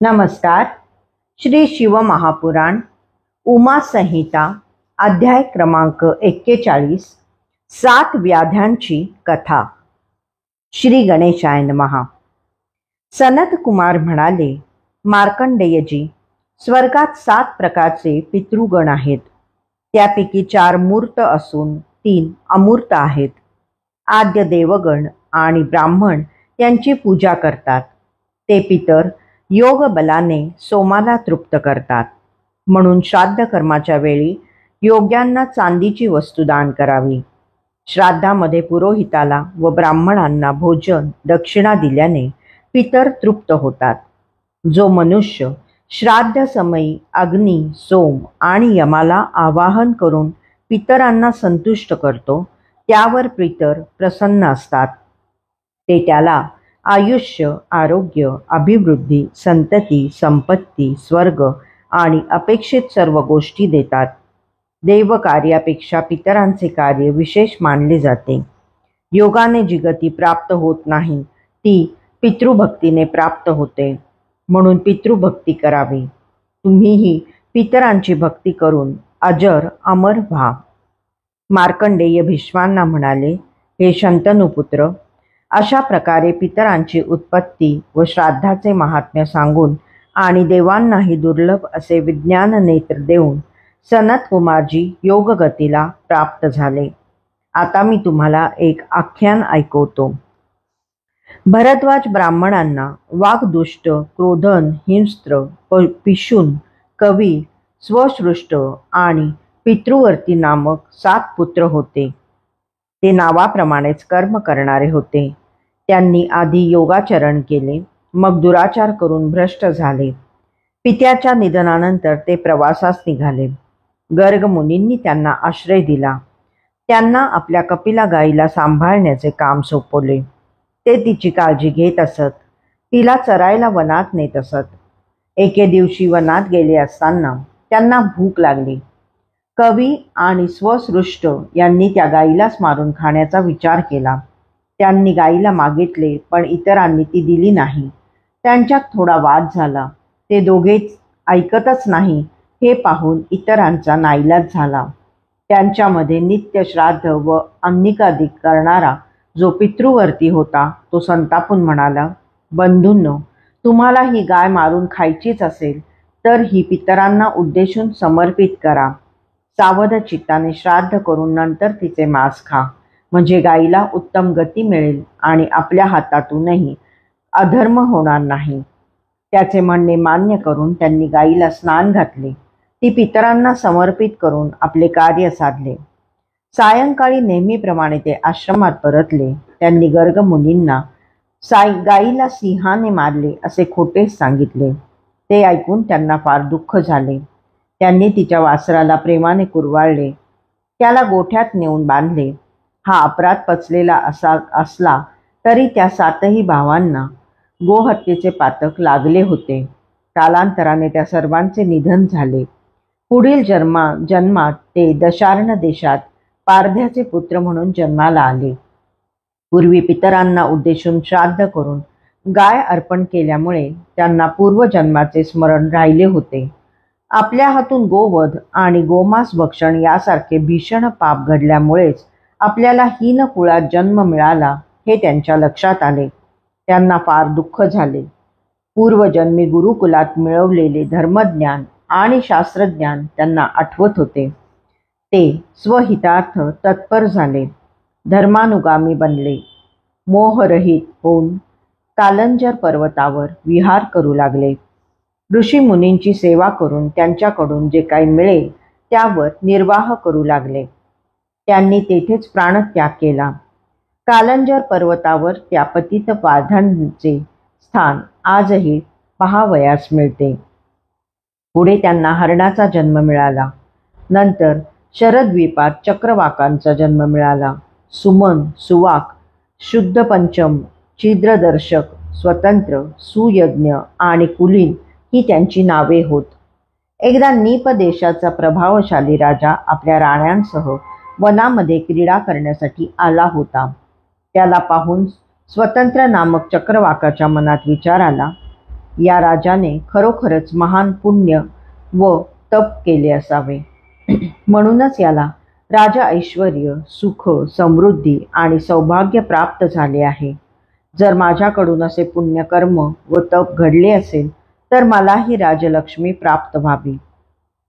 नमस्कार. श्री शिव महापुराण उमा संहिता अध्याय क्रमांक 41 7 व्याध्यांची कथा. श्री गणेशाय नमः. सनत कुमार म्हणाले, मार्कंडेयजी, स्वर्गात 7 प्रकारचे पितृगण आहेत. त्यापैकी 4 मूर्त असून 3 अमूर्त आहेत. आद्य देवगण आणि ब्राह्मण यांची पूजा करतात. ते पितर योग बलाने सोमाला तृप्त करतात. म्हणून श्राद्ध कर्माच्या वेळी योग्यांना चांदीची वस्तू दान करावी. श्राद्धामध्ये पुरोहिताला व ब्राह्मणांना भोजन दक्षिणा दिल्याने पितर तृप्त होतात. जो मनुष्य श्राद्ध समयी अग्नी, सोम आणि यमाला आवाहन करून पितरांना संतुष्ट करतो, त्यावर पितर प्रसन्न असतात. ते त्याला आयुष्य, आरोग्य, अभिवृद्धी, संतती, संपत्ती, स्वर्ग आणि अपेक्षित सर्व गोष्टी देतात. देव कार्यापेक्षा पितरांचे कार्य विशेष मानले जाते. योगाने जी गती प्राप्त होत नाही ती पितृभक्तीने प्राप्त होते. म्हणून पितृभक्ती करावी. तुम्हीही पितरांची भक्ती करून अजर अमर व्हा. मार्कंडेय भीष्मांना म्हणाले, हे शंतनुपुत्र, अशा प्रकारे पितरांची उत्पत्ती व श्राद्धाचे महात्म्य सांगून आणि देवांनाही दुर्लभ असे विज्ञान नेत्र देऊन सनत कुमारजी योगगतीला प्राप्त झाले. आता मी तुम्हाला एक आख्यान ऐकवतो. भरद्वाज ब्राह्मणांना वाग्दुष्ट, क्रोधन, हिंस्त्र, पिशून, कवी, स्वसृष्ट आणि पितृवर्ती नामक 7 पुत्र होते. ते नावाप्रमाणेच कर्म करणारे होते. त्यांनी आधी योगाचरण केले, मग दुराचार करून भ्रष्ट झाले. पित्याच्या निधनानंतर ते प्रवासास निघाले. गर्ग मुनींनी त्यांना आश्रय दिला. त्यांना आपल्या कपिला गाईला सांभाळण्याचे काम सोपवले. ते तिची काळजी घेत असत. तिला चरायला वनात नेत असत. एके दिवशी वनात गेले असताना त्यांना भूक लागली. कवी आणि स्वसृष्ट यांनी त्या गाईलाच मारून खाण्याचा विचार केला. त्यांनी गाईला मागितले, पण इतरांनी ती दिली नाही. त्यांच्यात थोडा वाद झाला. ते दोघेच ऐकतच नाही हे पाहून इतरांचा नाईलाज झाला. त्यांच्यामध्ये नित्य श्राद्ध व अन्निकादिक करणारा जो पितृवर्ती होता तो संतापून म्हणाला, बंधूंनो, तुम्हाला ही गाय मारून खायचीच असेल तर ही पितरांना उद्देशून समर्पित करा. सावध चित्ताने श्राद्ध करून नंतर तिचे मांस खा, म्हणजे गाईला उत्तम गती मिळेल आणि आपल्या हातातूनही अधर्म होणार नाही. त्याचे म्हणणे मान्य करून त्यांनी गाईला स्नान घातले. ती पितरांना समर्पित करून आपले कार्य साधले. सायंकाळी नेहमीप्रमाणे ते आश्रमात परतले. त्यांनी गर्ग मुनींना गाईला सिंहाने मारले असे खोटे सांगितले. ते ऐकून त्यांना फार दुःख झाले. त्यांनी तिच्या वासराला प्रेमाने कुरवाळले. त्याला गोठ्यात नेऊन बांधले. हा अपराध पचलेला असला तरी त्या 7ही भावांना गोहत्येचे पातक लागले होते. कालांतराने त्या सर्वांचे निधन झाले. पुढील जन्मात ते दशार्ण देशात पारध्याचे पुत्र म्हणून जन्माला आले. पूर्वी पितरांना उद्देशून श्राद्ध करून गाय अर्पण केल्यामुळे त्यांना पूर्वजन्माचे स्मरण राहिले होते. आपल्या हातून गोवध आणि गोमांस भक्षण यासारखे भीषण पाप घडल्यामुळेच आपल्याला हीन कुळात जन्म मिळाला हे त्यांच्या लक्षात आले. त्यांना फार दुःख झाले. पूर्वजन्मी गुरुकुलात मिळवलेले धर्मज्ञान आणि शास्त्रज्ञान त्यांना आठवत होते. ते स्वहितार्थ तत्पर झाले. धर्मानुगामी बनले. मोहरहित होऊन कालंजर पर्वतावर विहार करू लागले. ऋषी मुनींची सेवा करून त्यांच्याकडून जे काही मिळेल त्यावर निर्वाह करू लागले. त्यांनी तेथेच प्राणत्याग केला. कालंजर पर्वतावर त्या पतित पाधांचे स्थान आजही पहावयास मिळते. पुढे त्यांना हरणाचा जन्म मिळाला. नंतर शरद्वीपात चक्रवाकांचा जन्म मिळाला. सुमन, सुवाक, शुद्ध पंचम, छिद्रदर्शक, स्वतंत्र, सुयज्ञ आणि कुलीन ही त्यांची नावे होत. एकदा नीप देशाचा प्रभावशाली राजा आपल्या राण्यांसह वनामध्ये क्रीडा करण्यासाठी आला होता. त्याला पाहून स्वतंत्र नामक चक्रवाकाच्या मनात विचार आला, या राजाने खरोखरच महान पुण्य व तप केले असावे. म्हणूनच याला राजा ऐश्वर्य, सुख, समृद्धी आणि सौभाग्य प्राप्त झाले आहे. जर माझ्याकडून असे पुण्यकर्म व तप घडले असेल तर मलाही राजलक्ष्मी प्राप्त व्हावी.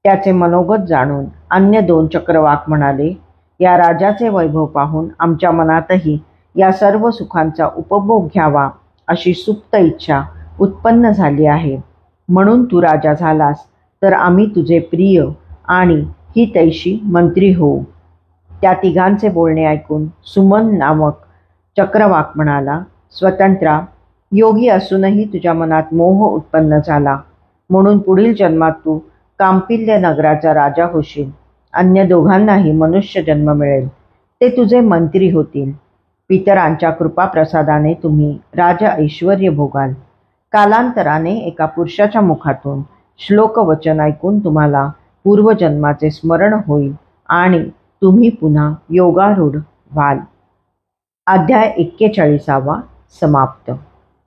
त्याचे मनोगत जाणून अन्य 2 चक्रवाक म्हणाले, या राजाचे वैभव पाहून आमच्या मनातही या सर्व सुखांचा उपभोग घ्यावा अशी सुप्त इच्छा उत्पन्न झाली आहे. म्हणून तू राजा झालास तर आम्ही तुझे प्रिय आणि हितैषी मंत्री होऊ. त्या तिघांचे बोलणे ऐकून सुमन नामक चक्रवाक म्हणाला, स्वतंत्रा, योगी असूनही तुझ्या मनात मोह उत्पन्न झाला, म्हणून पुढील जन्मात तू कांपिल्य नगराचा राजा होशील. अन्य दोघांनाही मनुष्य जन्म मिळेल, ते तुझे मंत्री होतील. पितरांच्या कृपाप्रसादाने तुम्ही राज ऐश्वर्य भोगाल. कालांतराने एका पुरुषाच्या मुखातून श्लोकवचन ऐकून तुम्हाला पूर्वजन्माचे स्मरण होईल आणि तुम्ही पुन्हा योगारूढ व्हाल. अध्याय 41 समाप्त.